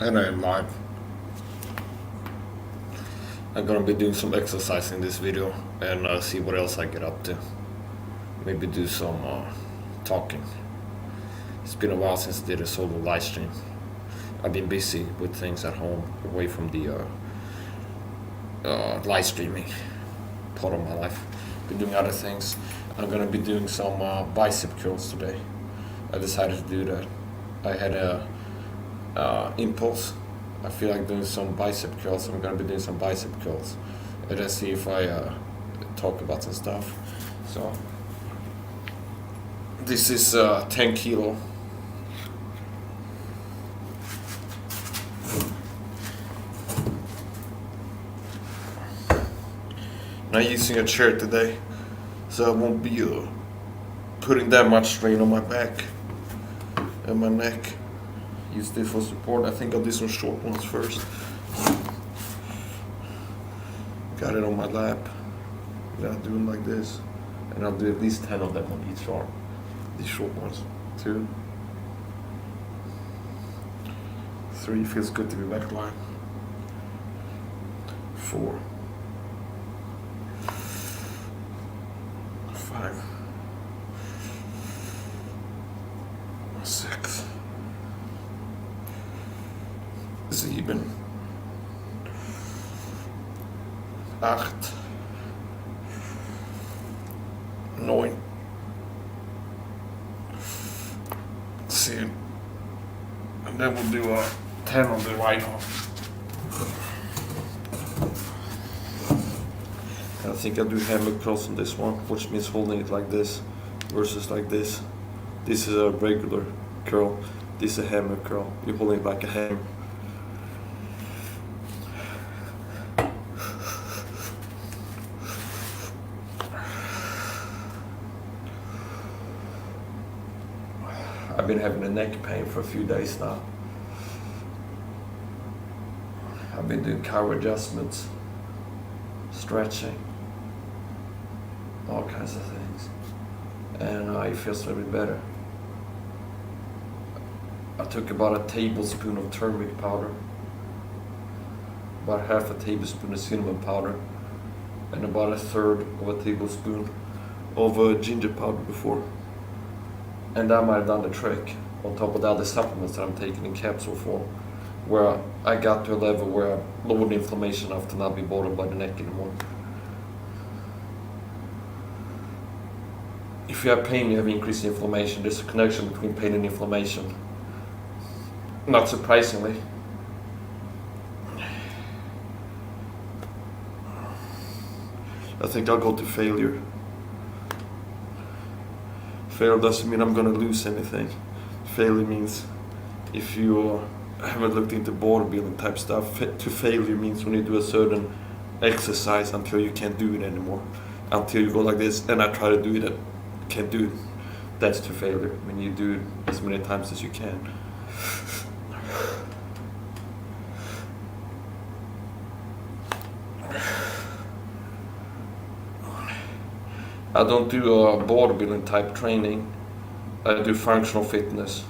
And I am live. I'm gonna be doing some exercise in this video and see what else I get up to. Maybe do some talking. It's been a while since I did a solo live stream. I've been busy with things at home, away from the live streaming part of my life. Been doing other things. I'm gonna be doing some bicep curls today. I decided to do that. I had a impulse. I feel like doing some bicep curls. I'm gonna be doing some bicep curls, and then see if I talk about some stuff. So this is 10 kilo. Not using a chair today, so I won't be putting that much strain on my back and my neck. Use this for support. I think I'll do some short ones first. Got it on my lap. Then I'll do them like this, and I'll do at least 10 of them on each arm. These short ones. 2, 3. Feels good to be back line. 4, 5, 6. 7, 8, 9, 10. And then we'll do 10 on the right arm. And I think I'll do hammer curls on this one, which means holding it like this versus like this. This is a regular curl. This is a hammer curl. You're holding it like a hammer. I've been having a neck pain for a few days now. I've been doing car adjustments, stretching, all kinds of things, and it feels a little bit better. I took about a tablespoon of turmeric powder, about half a tablespoon of cinnamon powder, and about a third of a tablespoon of ginger powder before. And that might have done the trick, on top of the other supplements that I'm taking in capsule form, where I got to a level where I lowered the inflammation enough to not be bothered by the neck anymore. If you have pain, you have increased inflammation. There's a connection between pain and inflammation. Not surprisingly. I think I'll go to failure. Failure doesn't mean I'm gonna lose anything. Failure means if you haven't looked into bodybuilding type stuff, to failure means when you do a certain exercise until you can't do it anymore. Until you go like this, and I try to do it, and can't do it. That's to failure. When you do it as many times as you can. I don't do bodybuilding type training. I do functional fitness.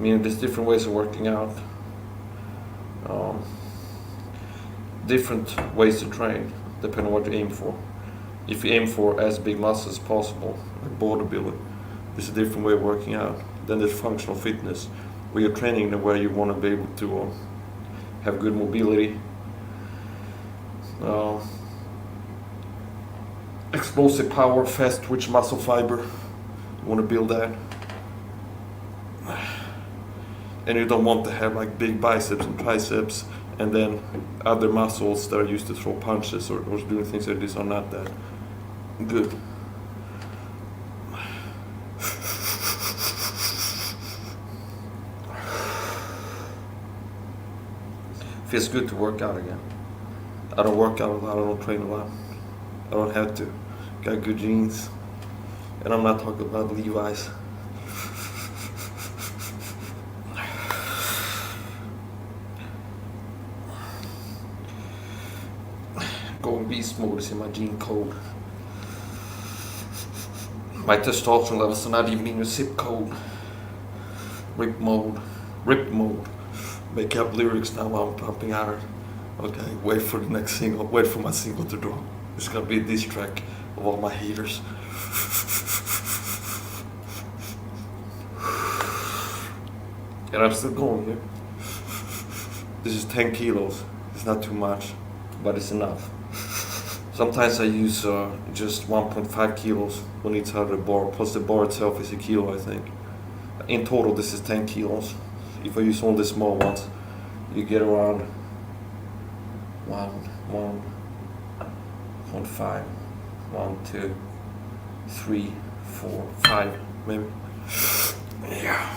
Meaning there's different ways of working out. Different ways to train, depending on what you aim for. If you aim for as big muscles as possible, like bodybuilding, there's a different way of working out. Then there's functional fitness, where you're training in a way you want to be able to have good mobility, explosive power, fast twitch muscle fiber. You want to build that. And you don't want to have like big biceps and triceps and then other muscles that are used to throw punches or doing things like this are not that good. Feels good to work out again. I don't work out a lot, I don't train a lot. I don't have to. Got good genes. And I'm not talking about Levi's. Going beast mode is in my gene code. My testosterone levels are not even in your zip code. Rip mode. make up lyrics now while I'm pumping iron. Okay, wait for the next single. Wait for my single to drop. It's gonna be this track of all my haters. And I'm still going here. This is 10 kilos. It's not too much, but it's enough. Sometimes I use just 1.5 kilos when it's out of the bar, plus the bar itself is a kilo, I think. In total, this is 10 kilos. If I use all the small ones, you get around 1.5, 1, 2, 3, 4, 5, maybe. Yeah.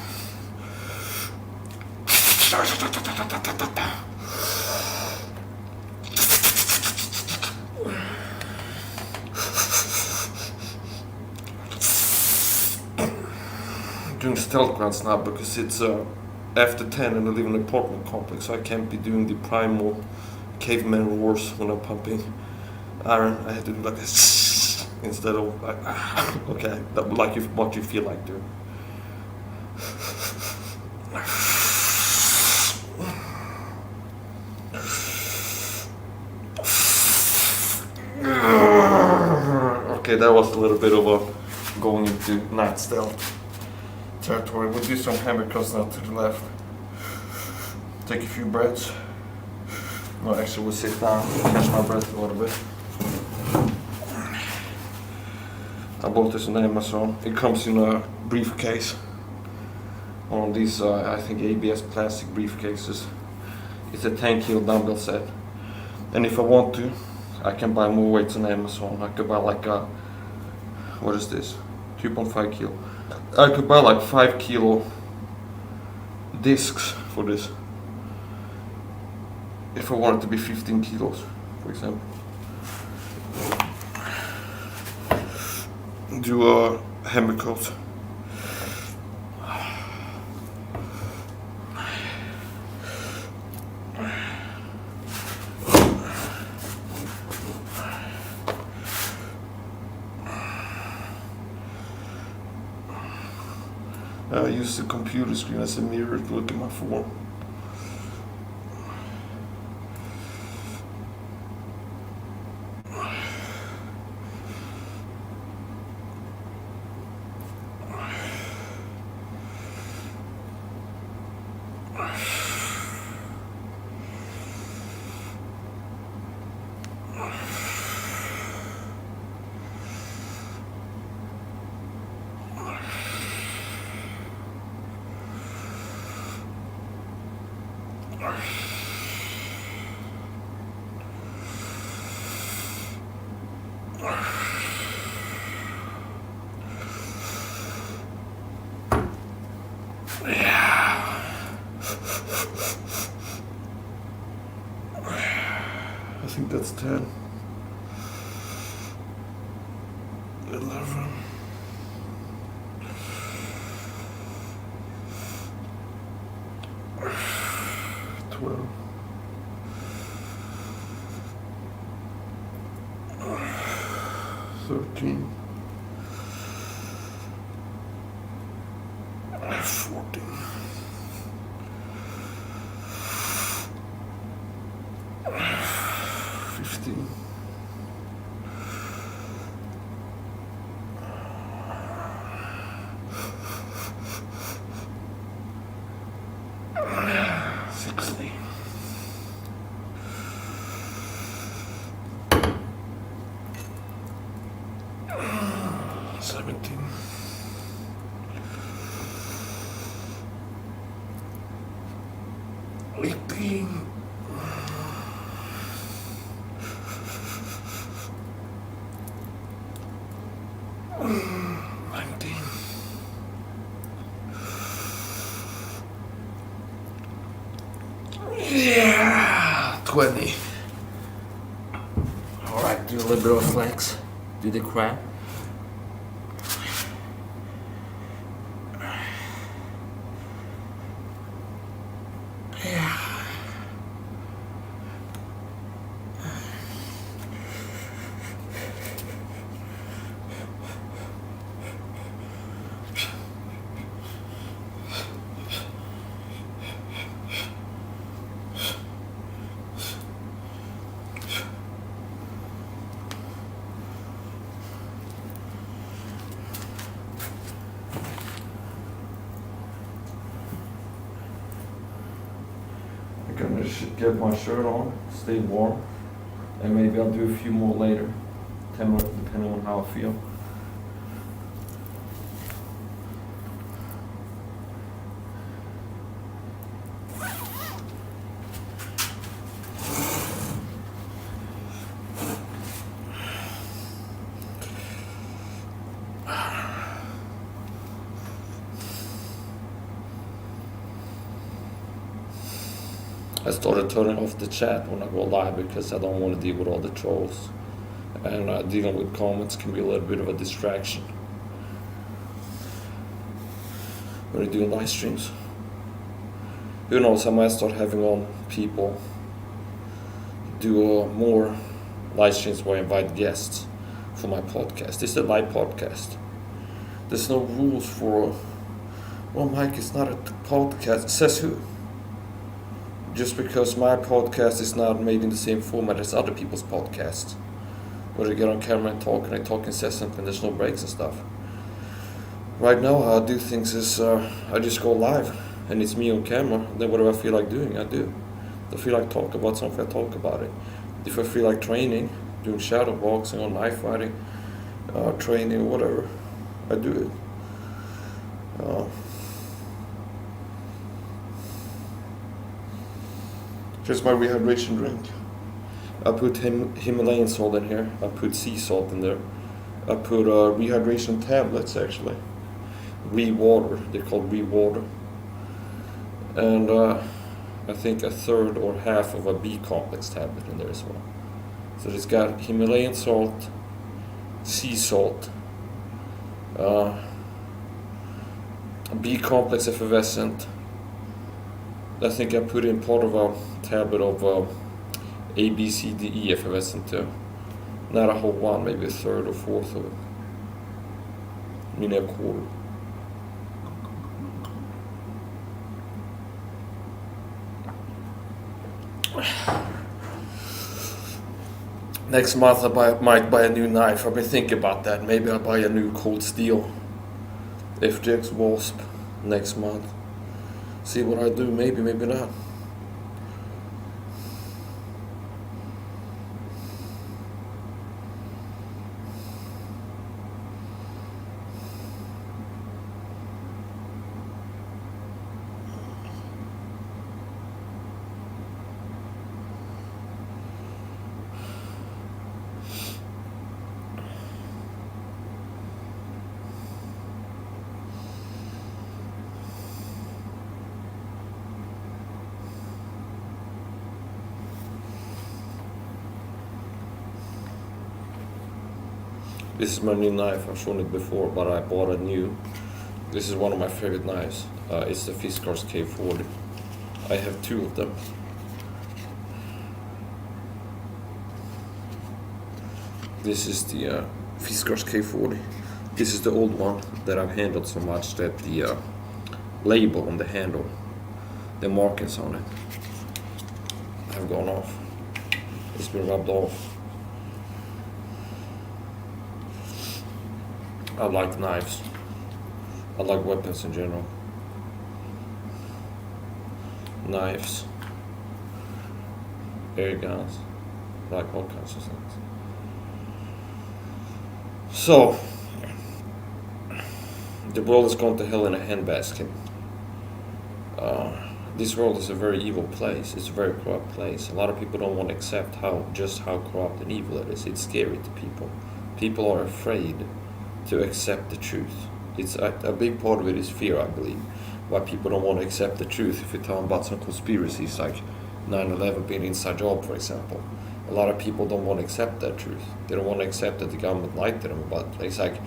Doing stealth runs now because it's after 10 and I live in an apartment complex, so I can't be doing the primal caveman roars when I'm pumping iron. I have to do like this instead of like, okay, like what you feel like doing. Okay, that was a little bit of a going into night stealth territory. We'll do some hammer curls now to the left. Take a few breaths. No, actually we'll sit down, catch my breath a little bit. I bought this on Amazon. It comes in a briefcase. One of these, I think ABS plastic briefcases. It's a 10 kilo dumbbell set. And if I want to, I can buy more weights on Amazon. I could buy like a, what is this? 2.5 kilo. I could buy like 5 kilo discs for this. If I want it to be 15 kilos, for example. Do a hammer curls. I use the computer screen as a mirror to look at my form. I think that's 10. 11. 12. 13. 14. 15. 16. 17. 18. 19. 20. Alright, do a little bit of flex. Do the crab. get my shirt on, stay warm, and maybe I'll do a few more later, depending on how I feel. I started turning off the chat when I go live because I don't want to deal with all the trolls. And dealing with comments can be a little bit of a distraction when you're doing live streams. Who knows, I might start having on people do more live streams where I invite guests for my podcast. It's a live podcast. There's no rules for, well, Mike, it's not a podcast. Says who? Just because my podcast is not made in the same format as other people's podcasts, where they get on camera and talk, and I talk incessant and there's no breaks and stuff. Right now, how I do things is I just go live, and it's me on camera. Then whatever I feel like doing, I do. If I feel like talk about something, I talk about it. If I feel like training, doing shadow boxing or knife fighting, training, whatever, I do it. Here's my rehydration drink. I put Himalayan salt in here. I put sea salt in there. I put rehydration tablets, actually. Water. They're called water. And I think a third or half of a B complex tablet in there as well. So it's got Himalayan salt, sea salt, B complex effervescent. I think I put in part of a tablet of A, B, C, D, E effervescent too. Not a whole one, maybe a third or fourth of it. Maybe a quarter. Next month I might buy a new knife. I've been thinking about that. Maybe I'll buy a new cold steel FGX Wasp next month. See what I do, maybe not. This is my new knife. I've shown it before, but I bought a new. This is one of my favorite knives. It's the Fiskars K40. I have two of them. This is the Fiskars K40. This is the old one that I've handled so much that the label on the handle, the markings on it, have gone off. It's been rubbed off. I like knives. I like weapons in general. Knives, air guns, I like all kinds of things. So, the world has gone to hell in a handbasket. This world is a very evil place. It's a very corrupt place. A lot of people don't want to accept how corrupt and evil it is. It's scary to people. People are afraid to accept the truth. It's a big part of it is fear, I believe. Why people don't want to accept the truth. If you tell them about some conspiracies like 9/11 being an inside job, for example, a lot of people don't want to accept that truth. They don't want to accept that the government lied to them about it. It's like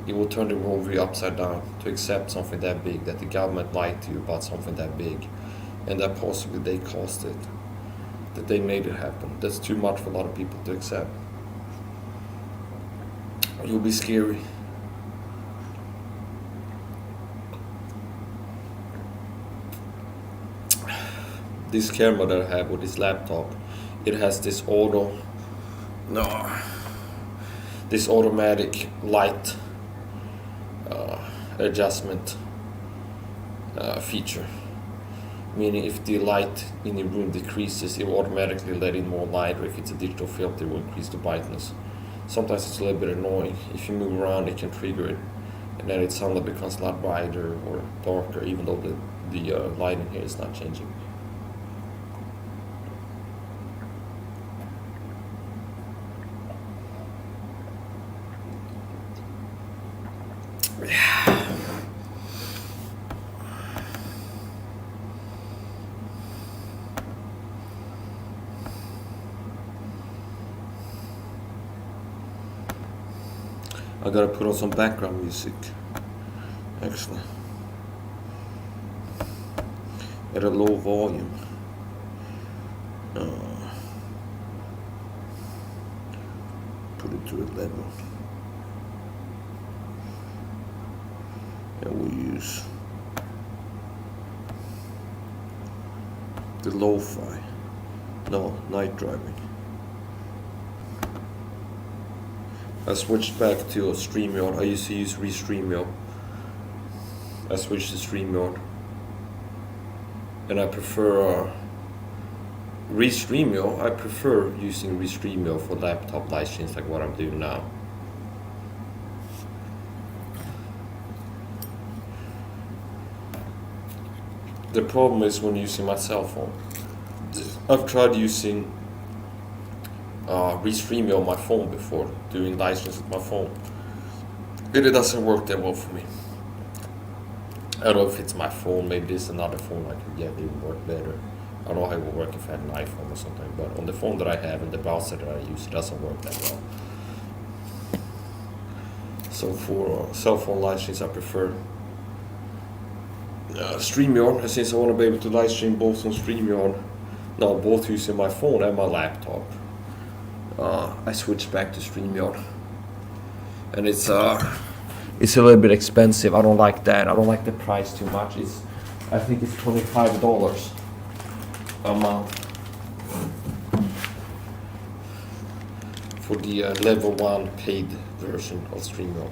it will turn the worldview upside down to accept something that big, that the government lied to you about something that big, and that possibly they caused it, that they made it happen. That's too much for a lot of people to accept. It will be scary. This camera that I have with this laptop, it has this automatic light adjustment feature. meaning if the light in the room decreases, it will automatically let in more light, or if it's a digital filter, it will increase the brightness. Sometimes it's a little bit annoying. If you move around, it can trigger it, and then it suddenly becomes a lot brighter or darker, even though the lighting here is not changing. I gotta put on some background music, actually, at a low volume. Put it to 11. And we'll use the lo-fi, night driving. I switched back to StreamYard. I used to use Restreamio. I switched to StreamYard. And I prefer Restreamio. I prefer using Restreamio for laptop live streams like what I'm doing now. The problem is when using my cell phone. I've tried using Restreamio on my phone before, doing live streams with my phone. It doesn't work that well for me. I don't know if it's my phone, maybe this is another phone I could get, it would work better. I don't know how it would work if I had an iPhone or something, but on the phone that I have and the browser that I use, it doesn't work that well. So for cell phone live streams, I prefer StreamYard, since I want to be able to live stream both on StreamYard, both using my phone and my laptop. I switched back to StreamYard, and it's a little bit expensive. I don't like that. I don't like the price too much. I think it's $25 a month for the level 1 paid version of StreamYard.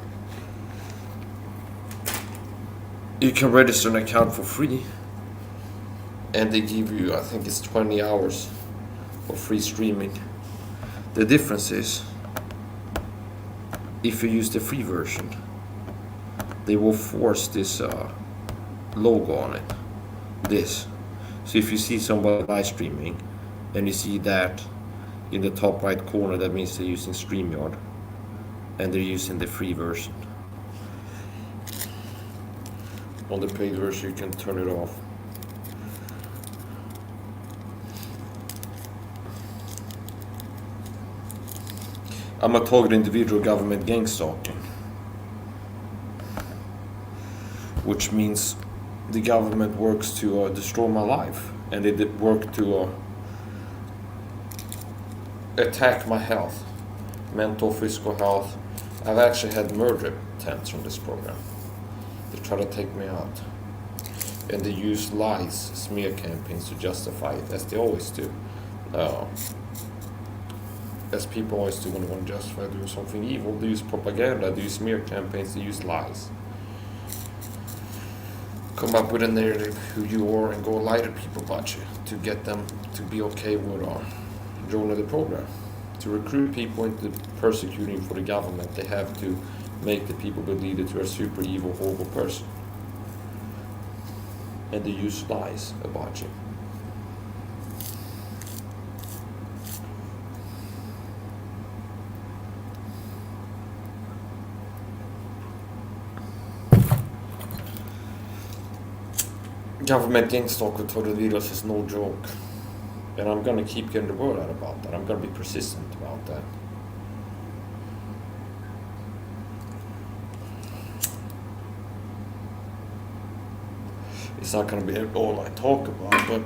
You can register an account for free, and they give you, I think it's 20 hours of free streaming. The difference is, if you use the free version, they will force this logo on it, this. So if you see somebody live streaming, and you see that in the top right corner, that means they're using StreamYard, and they're using the free version. On the paid version, you can turn it off. I'm a target individual government gang stalking, which means the government works to destroy my life, and they work to attack my health, mental, physical health. I've actually had murder attempts from this program. They try to take me out, and they use lies, smear campaigns to justify it, as they always do. As people always do when they want to justify doing something evil, they use propaganda, they use smear campaigns, they use lies. Come up with a narrative who you are and go lie to people about you to get them to be okay with joining the program. To recruit people into persecuting for the government, they have to make the people believe that you're a super evil, horrible person. And they use lies about you. Government gang stalk with Twitter videos is no joke. And I'm gonna keep getting the word out about that. I'm gonna be persistent about that. It's not gonna be all I talk about, but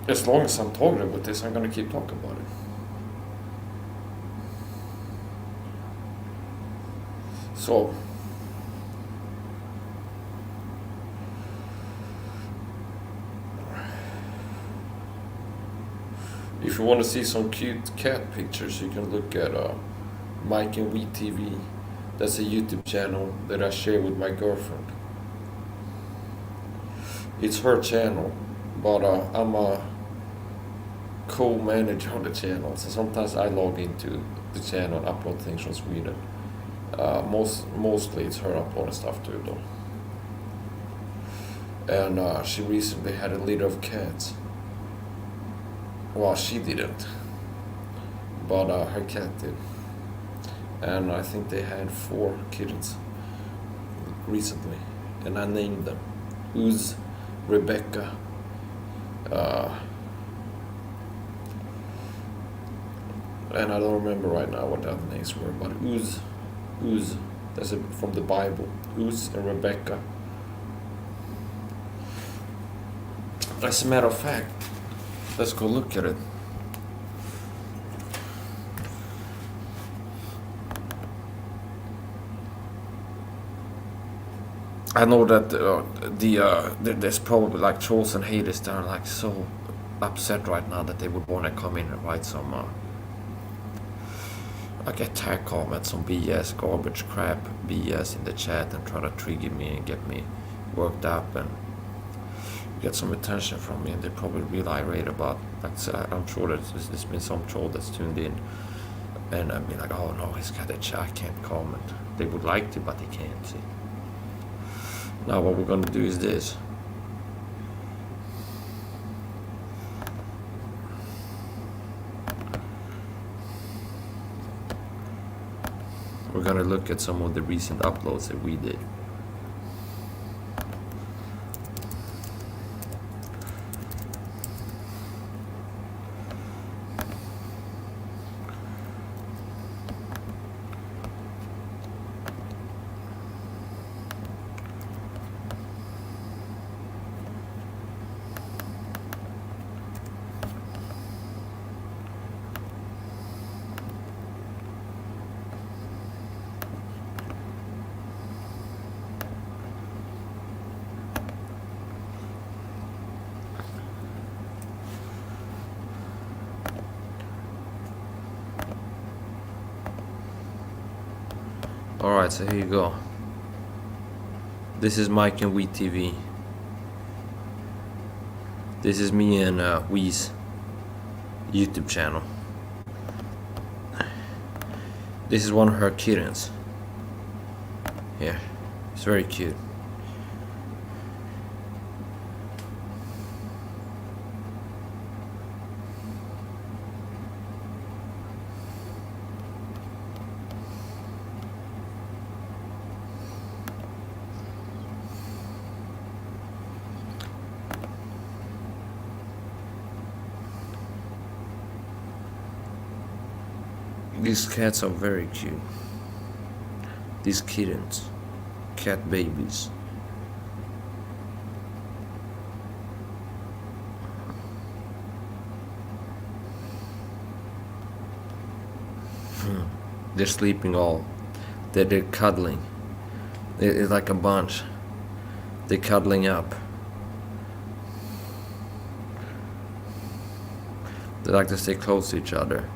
as long as I'm talking about this, I'm gonna keep talking about it. So, if you want to see some cute cat pictures, you can look at Mike and Wee TV. That's a YouTube channel that I share with my girlfriend. It's her channel, but I'm a co-manager on the channel, so sometimes I log into the channel and upload things from Sweden. Mostly it's her uploading stuff too, though. And she recently had a litter of cats. Well, she didn't, but her cat did. And I think they had 4 kittens recently, and I named them Uz, Rebecca, and I don't remember right now what the other names were, but Uz, that's from the Bible, Uz and Rebecca. As a matter of fact, let's go look at it. I know that there's probably like trolls and haters that are like so upset right now that they would want to come in and write some like attack comments, some BS, garbage, crap, BS in the chat and try to trigger me and get me worked up and get some attention from me, and they're probably real irate about. Like, I'm sure that there's been some troll that's tuned in, and I'd be like, oh no, he's got a chat, I can't comment. They would like to, but they can't. See. Now what we're gonna do is this. We're gonna look at some of the recent uploads that we did. Alright, so here you go. This is Mike and Wheat TV. This is me and Wee's YouTube channel. This is one of her kittens. Here, it's very cute. These cats are very cute. These kittens, cat babies. They're sleeping all. They're cuddling. It's like a bunch. They're cuddling up. They like to stay close to each other.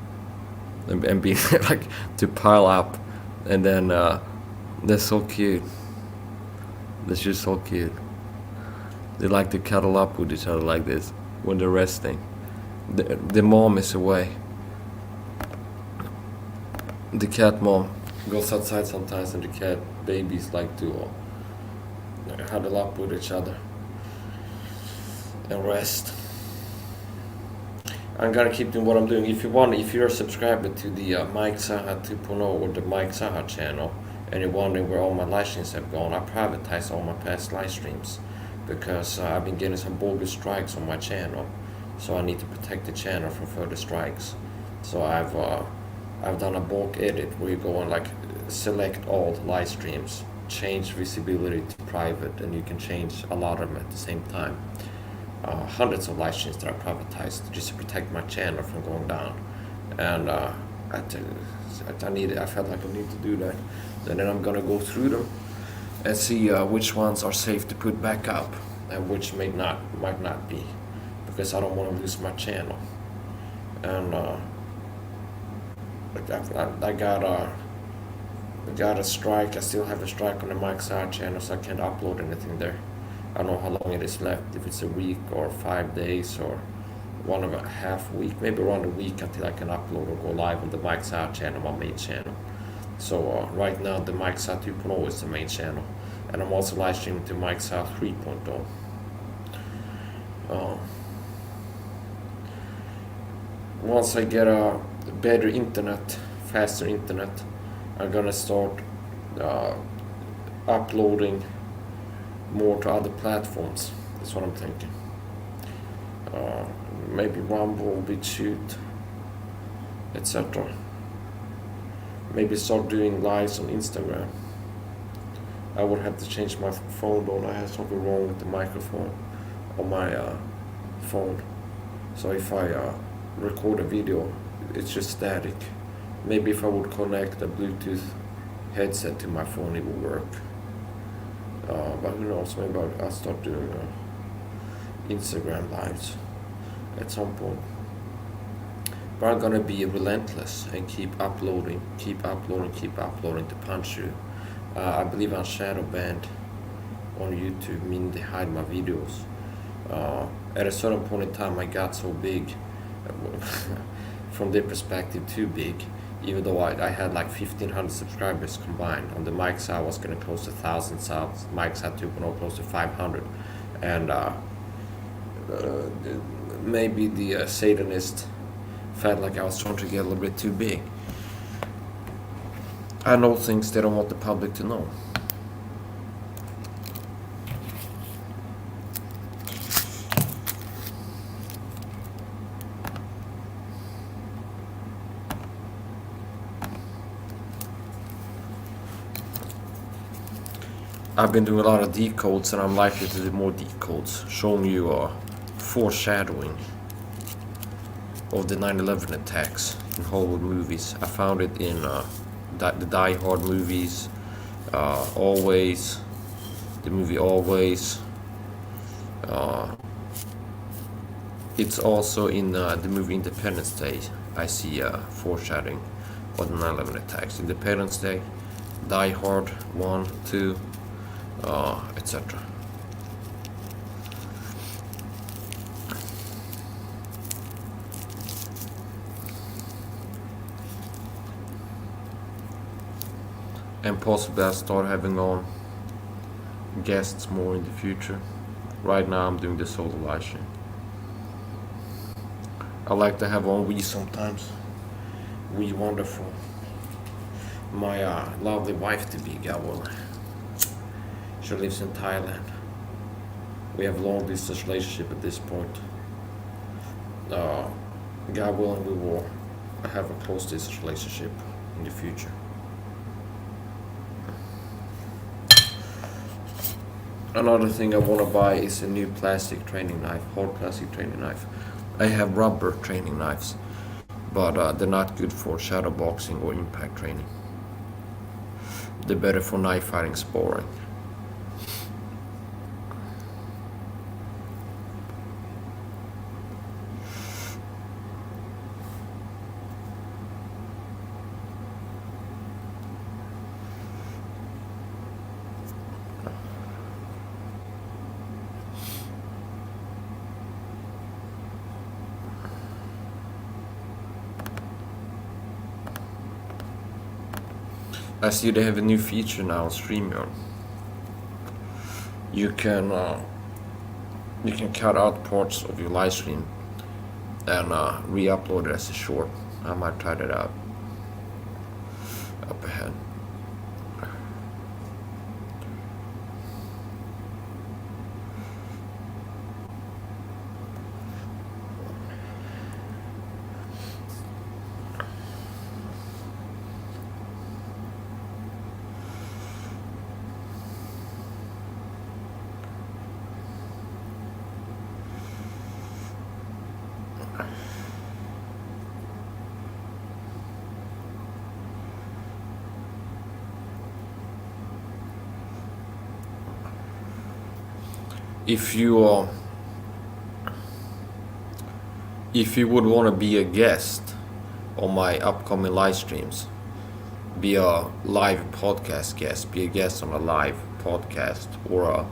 And be like to pile up, and then they're so cute. They're just so cute. They like to cuddle up with each other like this when they're resting. The mom is away. The cat mom goes outside sometimes, and the cat babies like to huddle up with each other and rest. I'm gonna keep doing what I'm doing. If you're a subscriber to the Mike Saha 2.0 or the Mike Saha channel, and you're wondering where all my live streams have gone, I privatize all my past live streams because I've been getting some bogus strikes on my channel, so I need to protect the channel from further strikes. So I've done a bulk edit where you go and like select all the live streams, change visibility to private, and you can change a lot of them at the same time. Hundreds of live streams that are privatized just to protect my channel from going down, and I felt like I need to do that. And then I'm gonna go through them and see which ones are safe to put back up and which might not be, because I don't want to lose my channel. And I got a strike. I still have a strike on the Mike Saha channel, so I can't upload anything there. I don't know how long it is left, if it's a week or 5 days or 1.5 week, maybe around a week until I can upload or go live on the Mike Saha channel, my main channel. So right now the Mike Saha 2.0 is the main channel, and I'm also live streaming to Mike Saha 3.0. Once I get a better internet, faster internet, I'm gonna start uploading more to other platforms. That's what I'm thinking. Maybe Rumble, BitChute, etc. Maybe start doing lives on Instagram. I would have to change my phone though. I have something wrong with the microphone on my phone. So if I record a video, it's just static. Maybe if I would connect a Bluetooth headset to my phone, it would work. But who knows, maybe I'll start doing Instagram lives at some point. But I'm gonna be relentless and keep uploading to punch you. I believe I'm shadow banned on YouTube, meaning they hide my videos. At a certain point in time, I got so big, from their perspective, too big. Even though I had like 1,500 subscribers combined. On the Mike Saha, I was getting close to 1,000 subs. Mike Saha 2.0 close to 500. And maybe the Satanist felt like I was trying to get a little bit too big. I know things they don't want the public to know. I've been doing a lot of decodes, and I'm likely to do more decodes, showing you foreshadowing of the 9/11 attacks in Hollywood movies. I found it in the Die Hard movies, Always, the movie Always. It's also in the movie Independence Day. I see foreshadowing of the 9/11 attacks. Independence Day, Die Hard 1, 2. Etc. And possibly I'll start having on guests more in the future. Right now I'm doing the solo live stream. I like to have on we sometimes. We wonderful. My lovely wife to be, Gawel. She lives in Thailand. We have a long distance relationship at this point. God willing, we will have a close distance relationship in the future. Another thing I want to buy is a new plastic training knife, hard plastic training knife. I have rubber training knives, but they're not good for shadow boxing or impact training. They're better for knife fighting sparring. I see they have a new feature now on StreamYard. You can cut out parts of your live stream and re-upload it as a short. I might try that out up ahead. If you would want to be a guest on my upcoming live streams, be a live podcast guest, be a guest on a live podcast or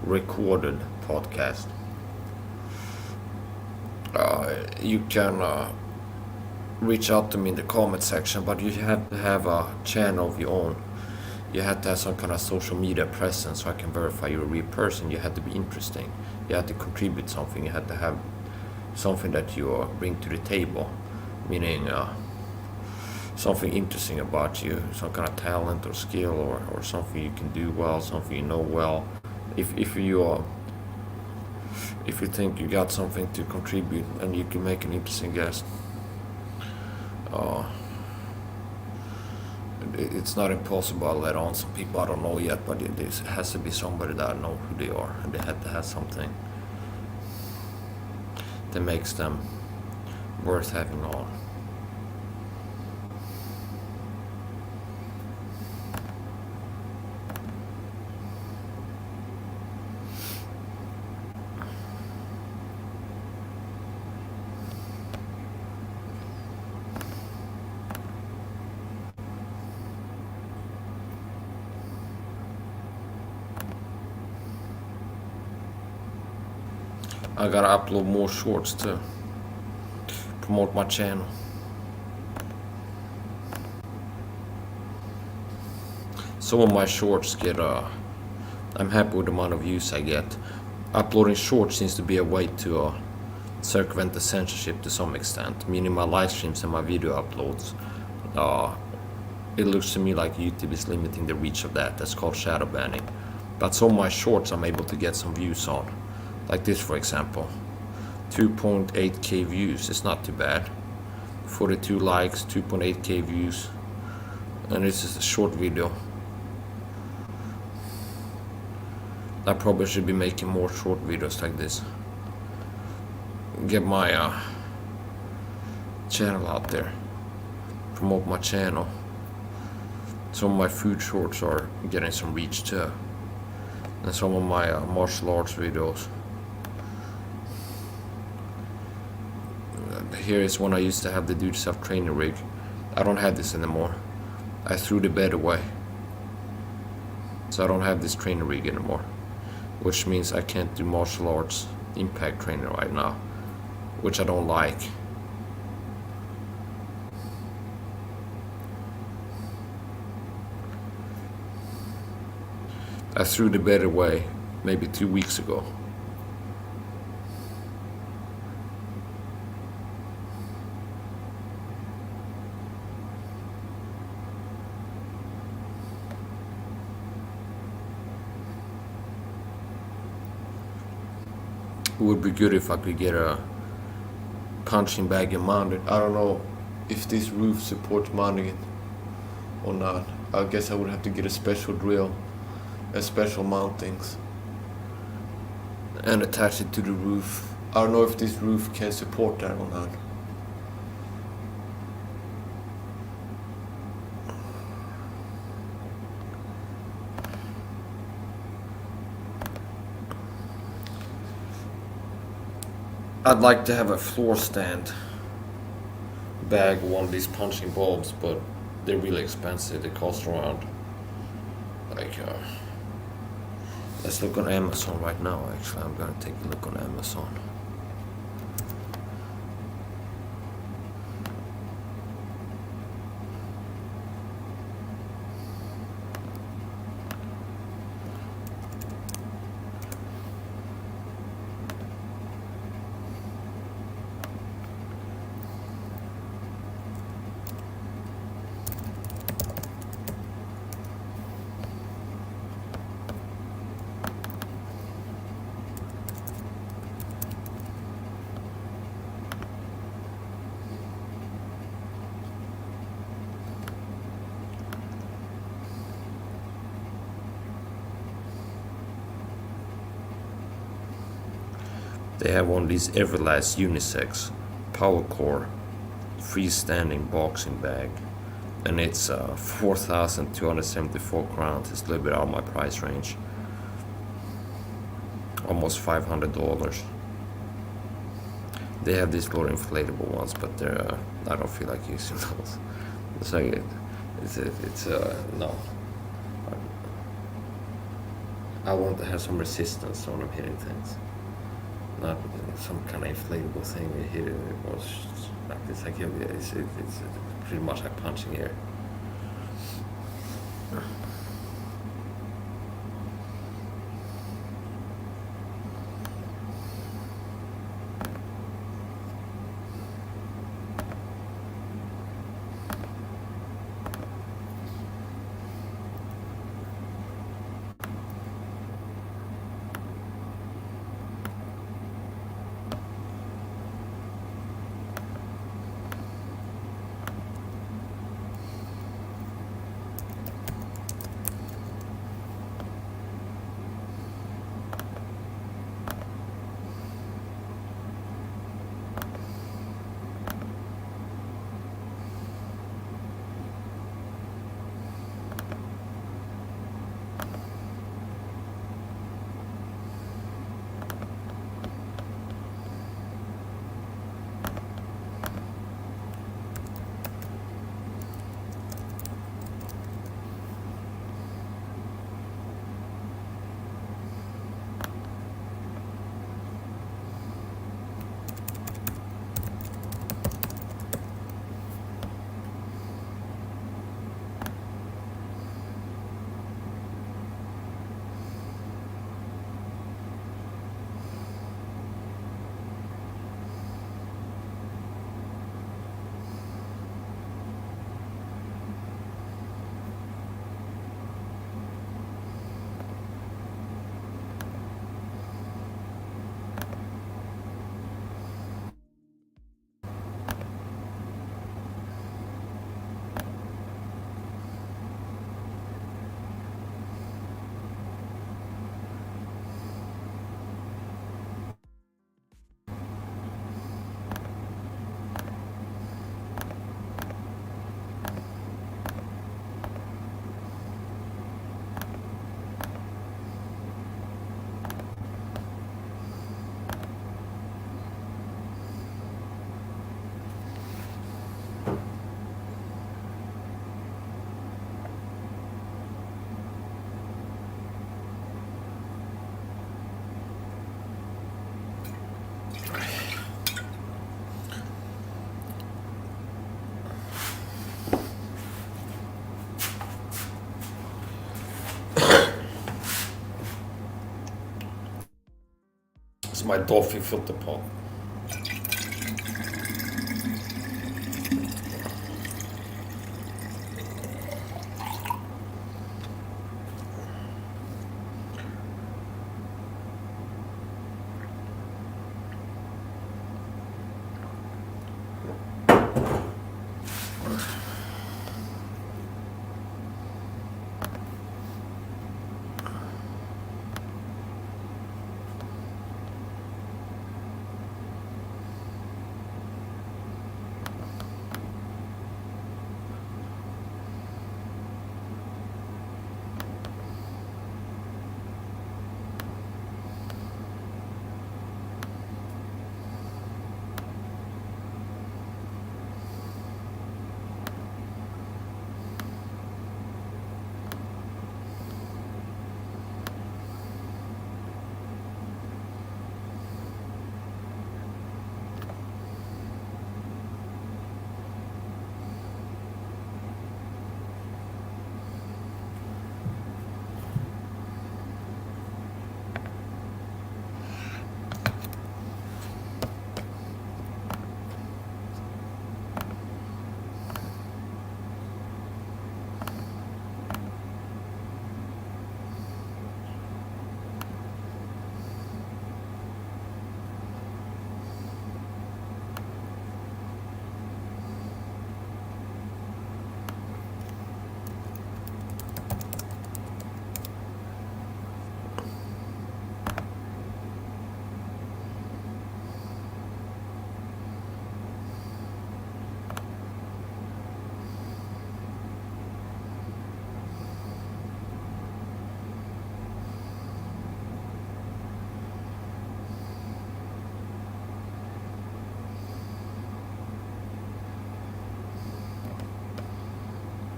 recorded podcast. You can reach out to me in the comment section, but you have to have a channel of your own. You have to have some kind of social media presence so I can verify you're a real person. You have to be interesting. You have to contribute something. You have to have something that you bring to the table, meaning something interesting about you, some kind of talent or skill, or something you can do well, something you know well. If you think you got something to contribute and you can make an interesting guest, it's not impossible. I'll let on some people I don't know yet, but it has to be somebody that I know who they are, and they have to have something that makes them worth having on. I gotta upload more shorts to promote my channel. Some of my shorts get I'm happy with the amount of views I get. Uploading shorts seems to be a way to circumvent the censorship to some extent, meaning my live streams and my video uploads. It looks to me like YouTube is limiting the reach of that. That's called shadow banning. But some of my shorts I'm able to get some views on. Like this, for example, 2.8k views. It's not too bad. 42 likes, 2.8k views, and this is a short video. I probably should be making more short videos like this. Get my channel out there. Promote my channel. Some of my food shorts are getting some reach too, and some of my martial arts videos. Here is one I used to have, the do-it-yourself training rig. I don't have this anymore. I threw the bed away. So I don't have this training rig anymore. Which means I can't do martial arts impact training right now. Which I don't like. I threw the bed away maybe 2 weeks ago. It would be good if I could get a punching bag and mount it. I don't know if this roof supports mounting it or not. I guess I would have to get a special drill and special mountings and attach it to the roof. I don't know if this roof can support that or not. I'd like to have a floor stand bag, one of these punching bulbs, but they're really expensive. They cost around, like, let's look on Amazon right now. Actually, I'm gonna take a look on Amazon. They have one of these Everlast unisex power core freestanding boxing bag, and it's 4,274 crowns. It's a little bit out of my price range, almost $500. They have these little inflatable ones, but they're I don't feel like using those. It's like no. I want to have some resistance when I'm hitting things. Not some kind of inflatable thing you hit it. It was like this. Like it's pretty much like punching air. It's my Dolphin filter pump.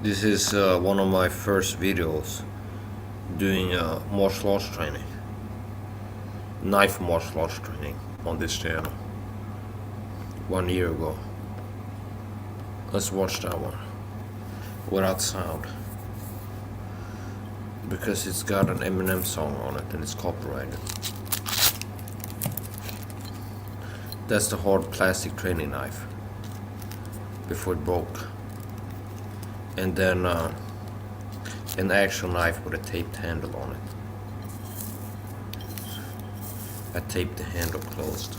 This is one of my first videos doing martial arts training, knife martial arts training on this channel 1 year ago. Let's watch that one without sound because it's got an Eminem song on it and it's copyrighted. That's the hard plastic training knife before it broke. And then an actual knife with a taped handle on it. I taped the handle closed.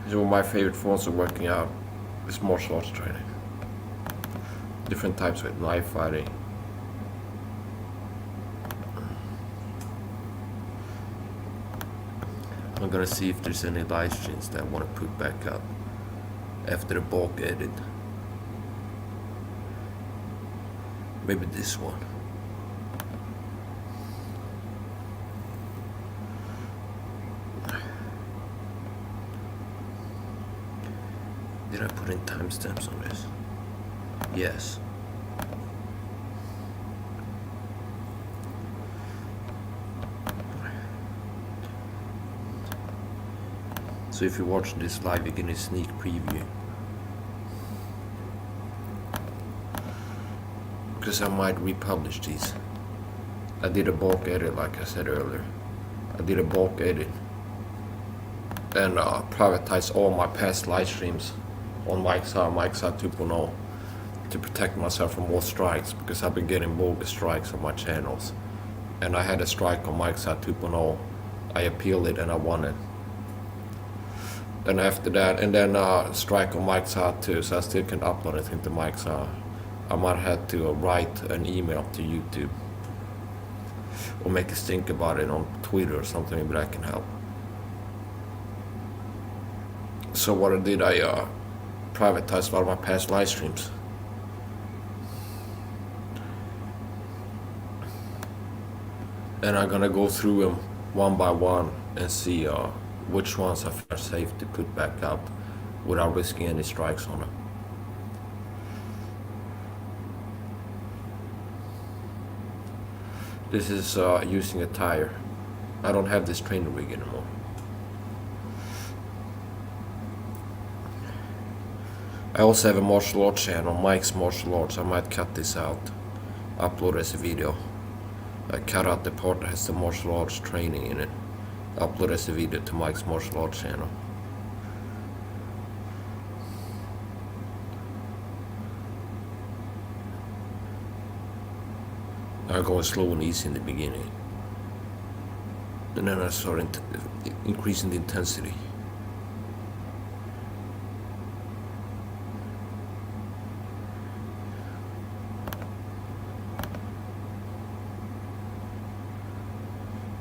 It's one of my favorite forms of working out is martial arts training. Different types of knife fighting. I'm gonna see if there's any live streams that I want to put back up after the bulk edit. Maybe this one. Did I put in timestamps on this? Yes. So if you're watching this live, you're getting a sneak preview. Because I might republish these. I did a bulk edit, like I said earlier. I did a bulk edit and privatized all my past live streams on Saha 2.0 to protect myself from all strikes, because I've been getting bogus strikes on my channels. And I had a strike on Saha 2.0. I appealed it and I won it. Then after that, and then strike on Saha 2, so I still can upload it into Saha. I might have to write an email to YouTube or make us think about it on Twitter or something, maybe that can help. So what I did, I privatized a lot of my past live streams. And I'm gonna go through them one by one and see which ones I feel safe to put back up without risking any strikes on them. This is using a tire. I don't have this training rig anymore. I also have a martial arts channel, Mike's Martial Arts. I might cut this out, upload it as a video. I cut out the part that has the martial arts training in it, upload as a video to Mike's Martial Arts channel. I go slow and easy in the beginning, and then I start increasing the intensity.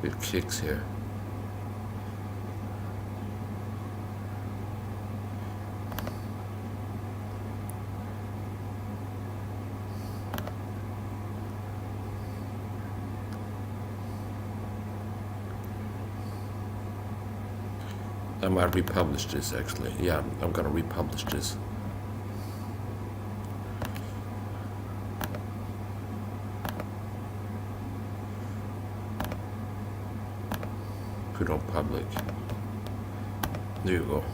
With kicks here. I might republish this actually. Yeah, I'm gonna republish this. Put on public. There you go.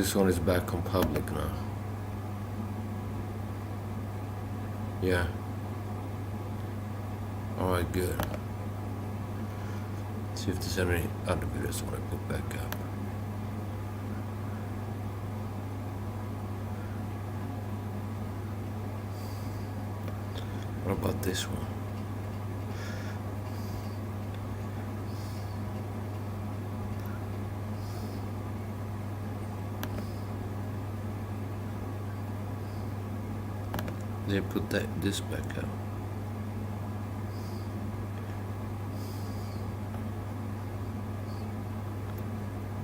This one is back on public now. Yeah. Alright, good. See if there's any other videos I want to put back up. What about this one? They put this back up.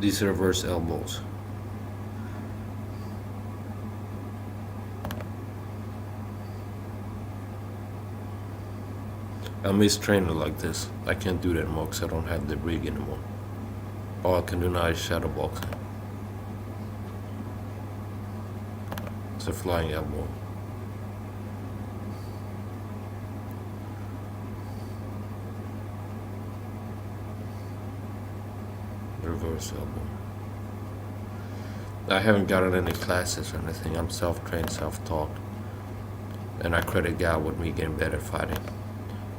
These are reverse elbows. I miss training like this. I can't do that anymore because I don't have the rig anymore. All I can do now is shadow boxing. It's a flying elbow. Reverse elbow. I haven't gotten any classes or anything. I'm self-trained, self-taught. And I credit God with me getting better at fighting.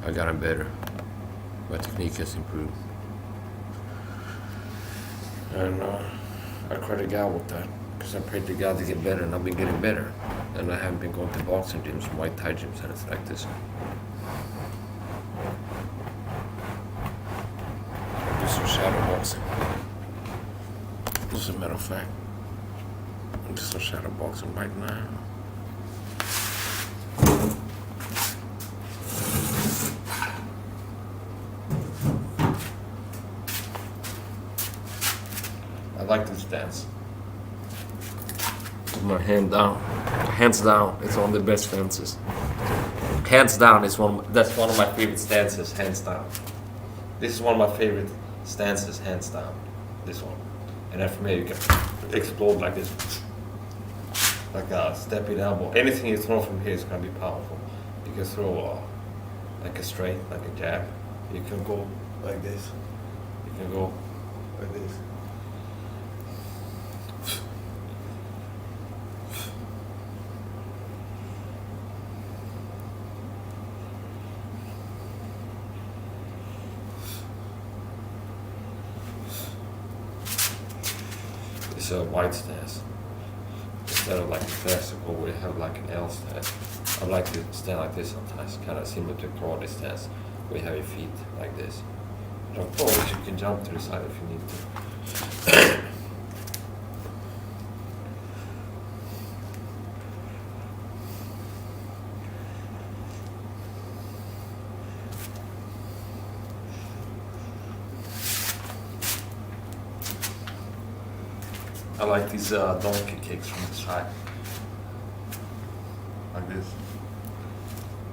I gotten better. My technique has improved. And I credit God with that. Because I prayed to God to get better, and I've been getting better. And I haven't been going to boxing gyms, Muay Thai gyms, anything like this. I do some shadow boxing. As a matter of fact, I'm just some shadow boxing right now. I like this stance. With my hand down. Hands down, it's one of the best stances. Hands down is that's one of my favorite stances, hands down. This is one of my favorite stances, hands down. This one. And then from here you can explode like this. Like a stepping elbow. Anything you throw from here is gonna be powerful. You can throw like a straight, like a jab. You can go like this. You can go like this. It's a wide stance. Instead of like a classical where you have like an L stance. I like to stand like this sometimes, kind of similar to karate stance, where you have your feet like this. Of course, you can jump to the side if you need to. I like these donkey kicks from the side. Like this.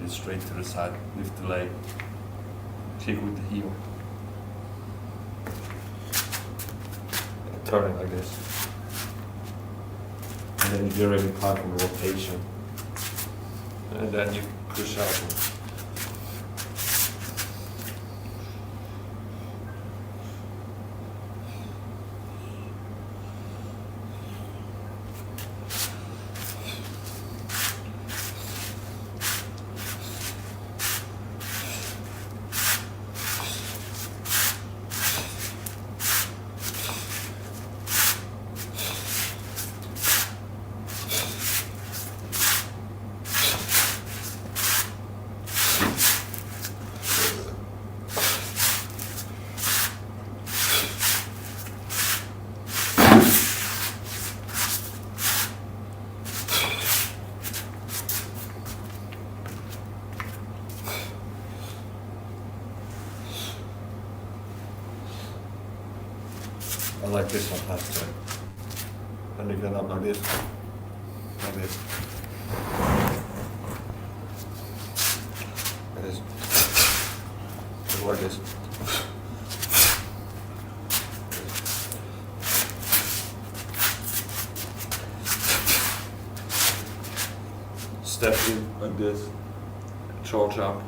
Just straight to the side, lift the leg, kick with the heel. And turn it like this. And then you get ready to climb from rotation. And then you push out. I like this one faster. And you get up like this. Like this. Like this. Like this. Step in like this. Charge up.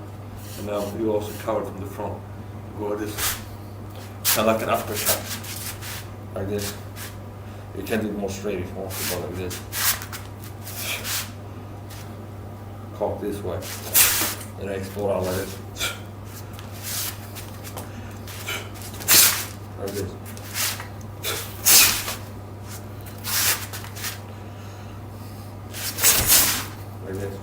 And now you also cover it from the front. Go like this. Kind of like an uppercut. Like this. You can do it more straight if you want to go like this. Cock this way. And explode out like this. Like this. Like this.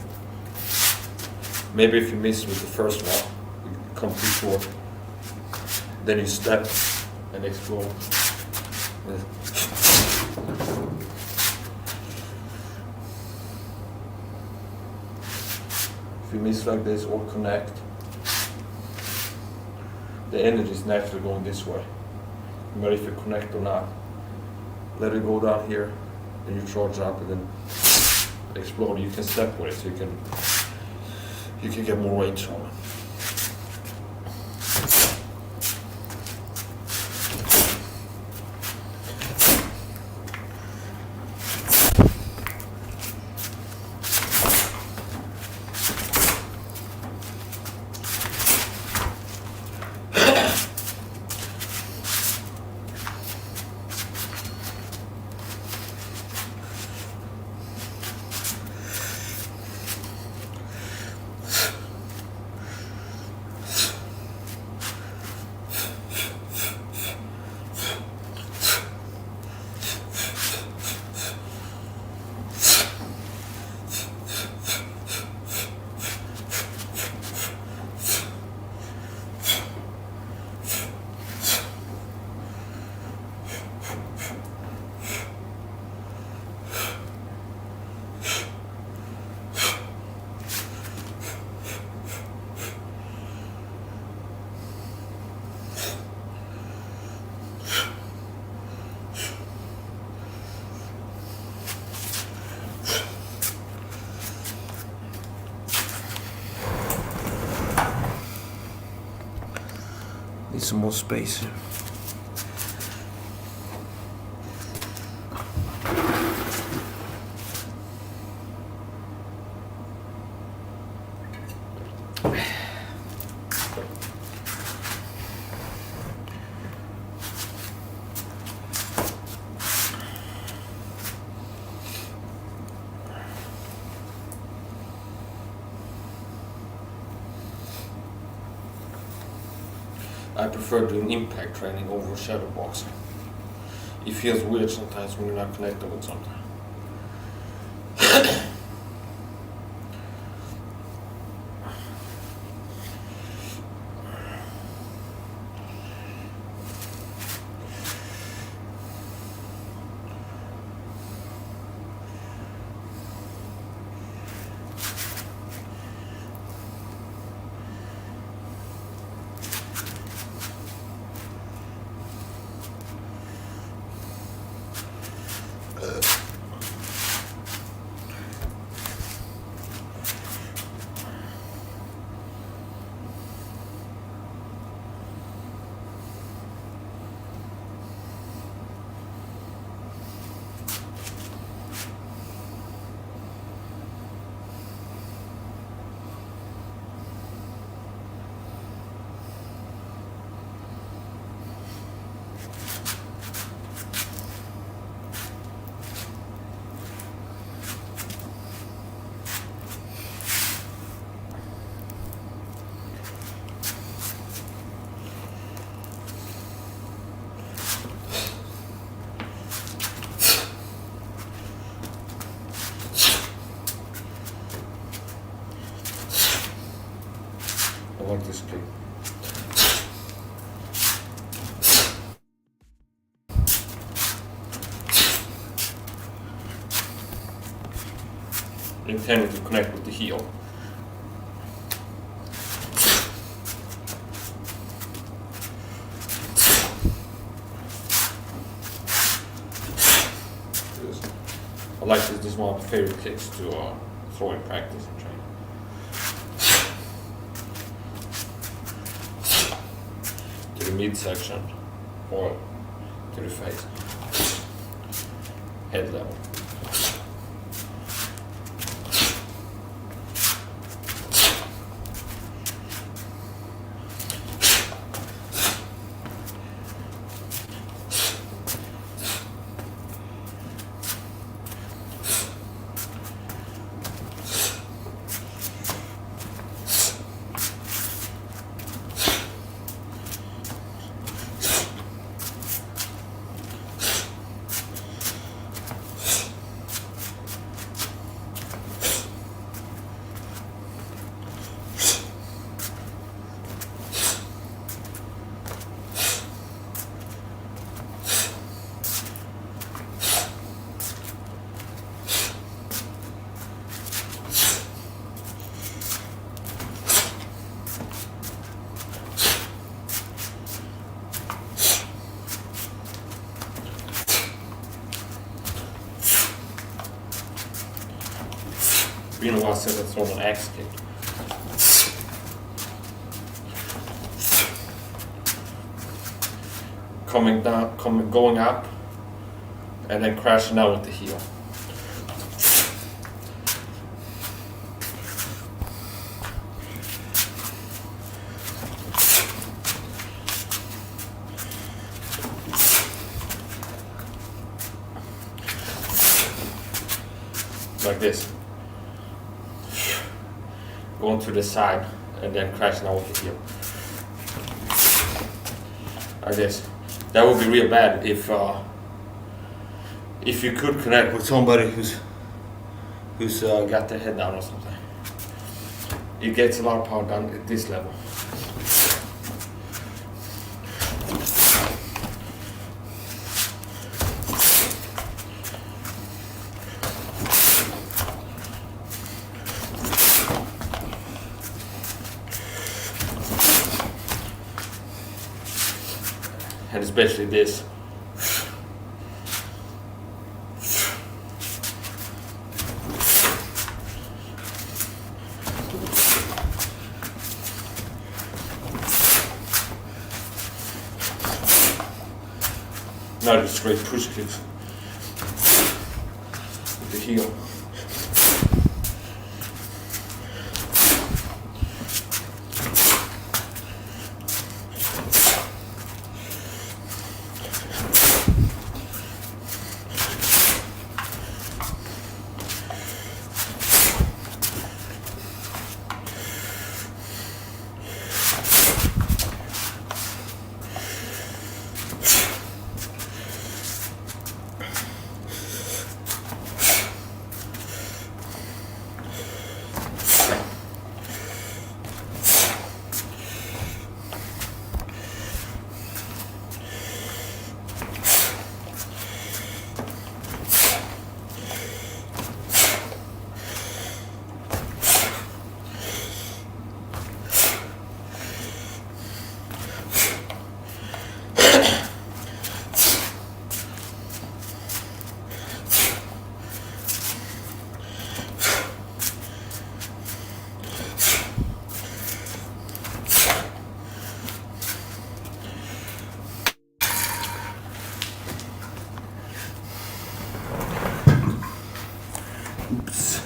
Maybe if you miss with the first one, you come too short. Then you step and explode. If you miss like this or connect, the energy is naturally going this way. But if you connect or not, let it go down here, and you charge up and then explode. You can step with it, so you can get more range on it. Need some more space. I prefer doing impact training over shadow boxing. It feels weird sometimes when you're not connected with something. I like this kick. Intending to connect with the heel. I like this. This is one of my favorite kicks to throw in practice and training. To the midsection or to the face. Head level. been a while since I've thrown an axe kick. Coming down, going up, and then crashing down with the heel. Like this. Going to the side and then crashing out with the heel. Like this. That would be real bad if you could connect with somebody who's got their head down or something. It gets a lot of power down at this level. And especially this. Not just straight push kicks with the heel. Oops.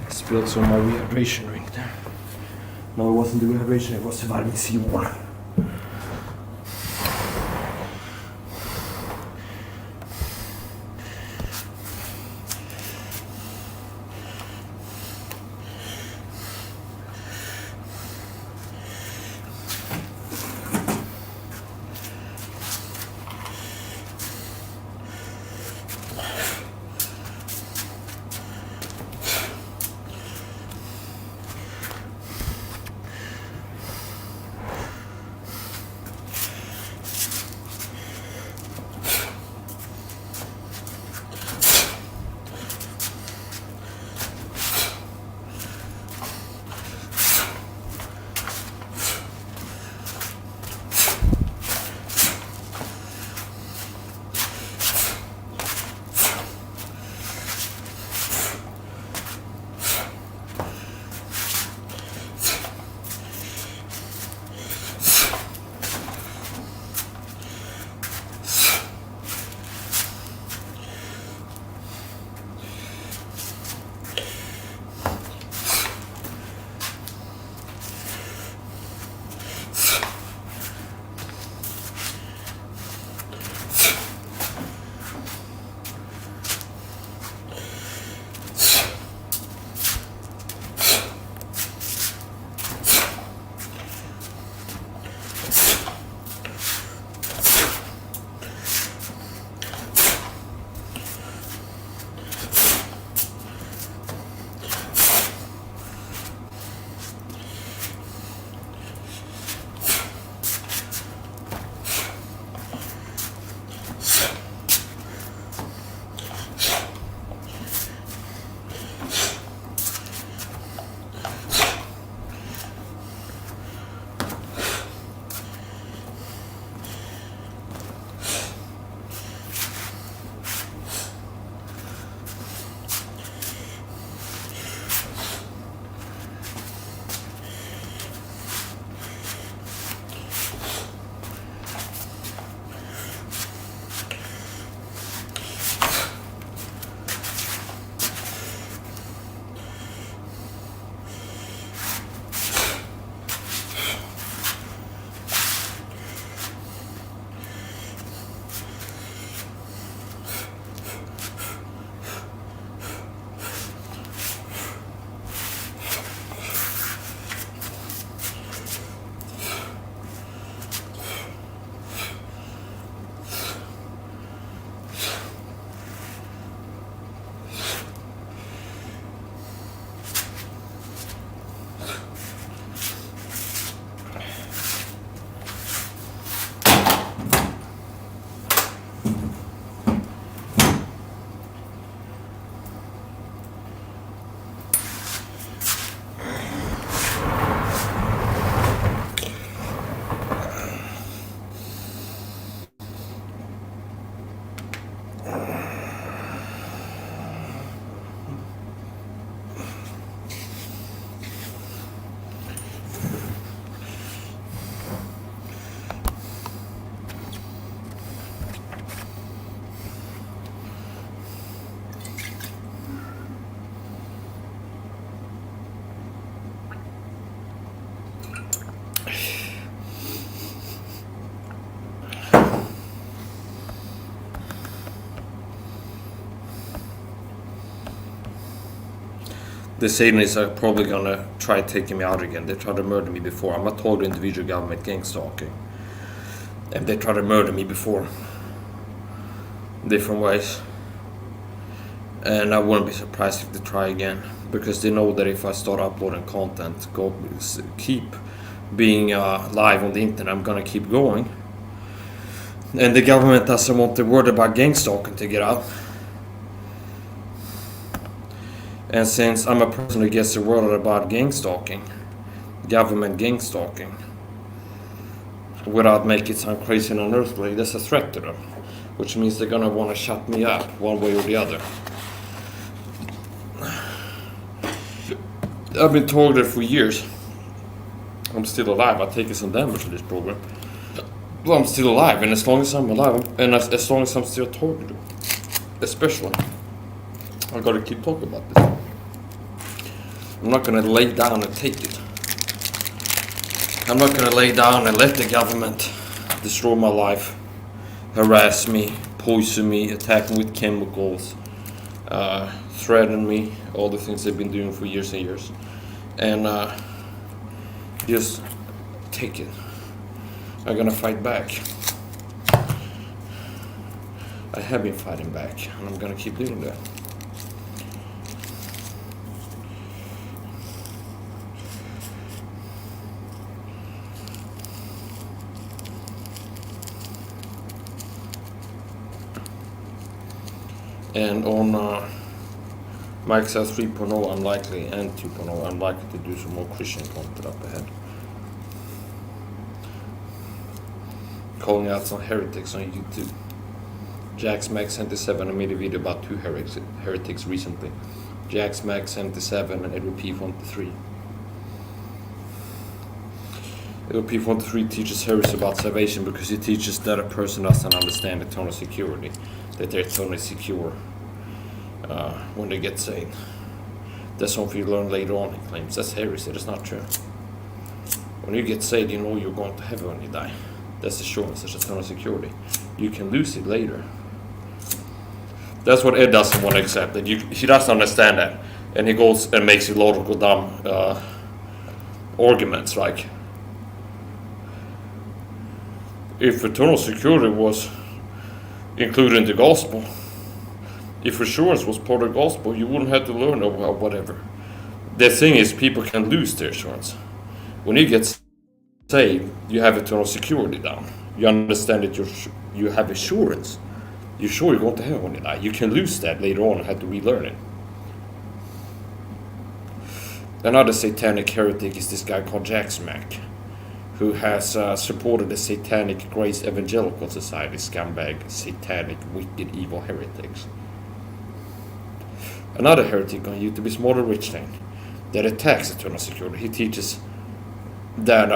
Spilled some of my rehydration drink there. No, it wasn't the rehydration, it was the vitamin C1. the Satanists are probably gonna try taking me out again. They tried to murder me before. I'm a total individual government gang stalking. And they tried to murder me before. Different ways. And I wouldn't be surprised if they try again. Because they know that if I start uploading content, keep being live on the internet, I'm gonna keep going. And the government doesn't want the word about gang stalking to get out. And since I'm a person who gets the word about gang stalking, government gang stalking, without making it sound crazy and unearthly, that's a threat to them. Which means they're gonna want to shut me up one way or the other. I've been targeted for years. I'm still alive. I've taken some damage for this program. Well, I'm still alive, and as long as I'm alive, and as long as I'm still targeted, especially, I gotta keep talking about this. I'm not gonna lay down and take it. I'm not gonna lay down and let the government destroy my life, harass me, poison me, attack me with chemicals, threaten me, all the things they've been doing for years and years, and just take it. I'm gonna fight back. I have been fighting back, and I'm gonna keep doing that. And on Microsoft 3.0 unlikely and 2.0 unlikely to do some more Christian content up ahead. Calling out some heretics on YouTube. JacksMax77, I made a video about 2 heretics recently. JacksMax77 and Edward P43. Edward P43 teaches heresy about salvation because he teaches that a person doesn't understand eternal security, that they're eternally secure when they get saved. That's something you learn later on, he claims. That's heresy, that's not true. When you get saved, you know you're going to heaven when you die. That's assurance, that's eternal security. You can lose it later. That's what Ed doesn't want to accept, that he doesn't understand that. And he goes and makes illogical, dumb arguments like, if eternal security was included in the gospel, if assurance was part of the gospel, you wouldn't have to learn about whatever. The thing is, people can lose their assurance. When you get saved, you have eternal security down. You understand that you have assurance. You're sure you're going to heaven when you die. You can lose that later on and have to relearn it. Another satanic heretic is this guy called JacksMac, who has supported the Satanic Grace Evangelical Society, scumbag, satanic, wicked, evil heretics. Another heretic on YouTube is Mortal Richling, that attacks eternal security. He teaches that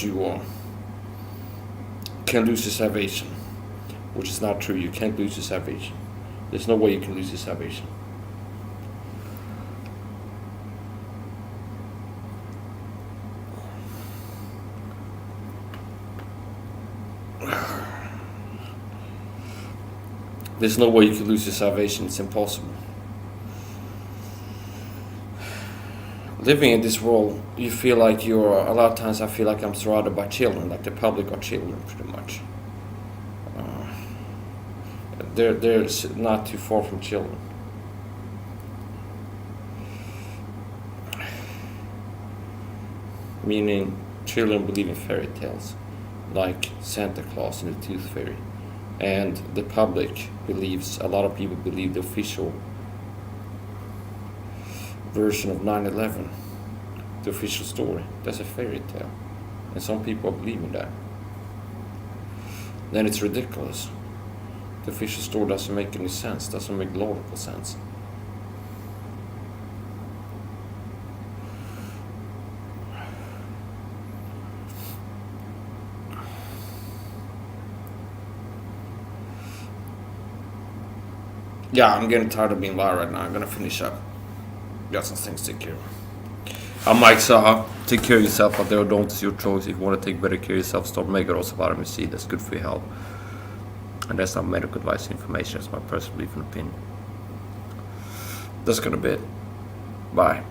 you can lose your salvation, which is not true. You can't lose your salvation. There's no way you can lose your salvation. There's no way you can lose your salvation. It's impossible. Living in this world, you feel like a lot of times I feel like I'm surrounded by children, like the public are children pretty much. They're not too far from children. Meaning children believe in fairy tales, like Santa Claus and the Tooth Fairy. And the public believes, a lot of people believe the official version of 9/11, the official story. That's a fairy tale. And some people believe in that. Then it's ridiculous. The official story doesn't make any sense, doesn't make logical sense. Yeah, I'm getting tired of being live right now. I'm gonna finish up. Got some things to take care of. I'm Mike Saha. Take care of yourself out there. Don't, it's your choice. If you want to take better care of yourself, start making also vitamin C. That's good for your health. And that's not medical advice information, it's my personal belief and opinion. That's gonna be it. Bye.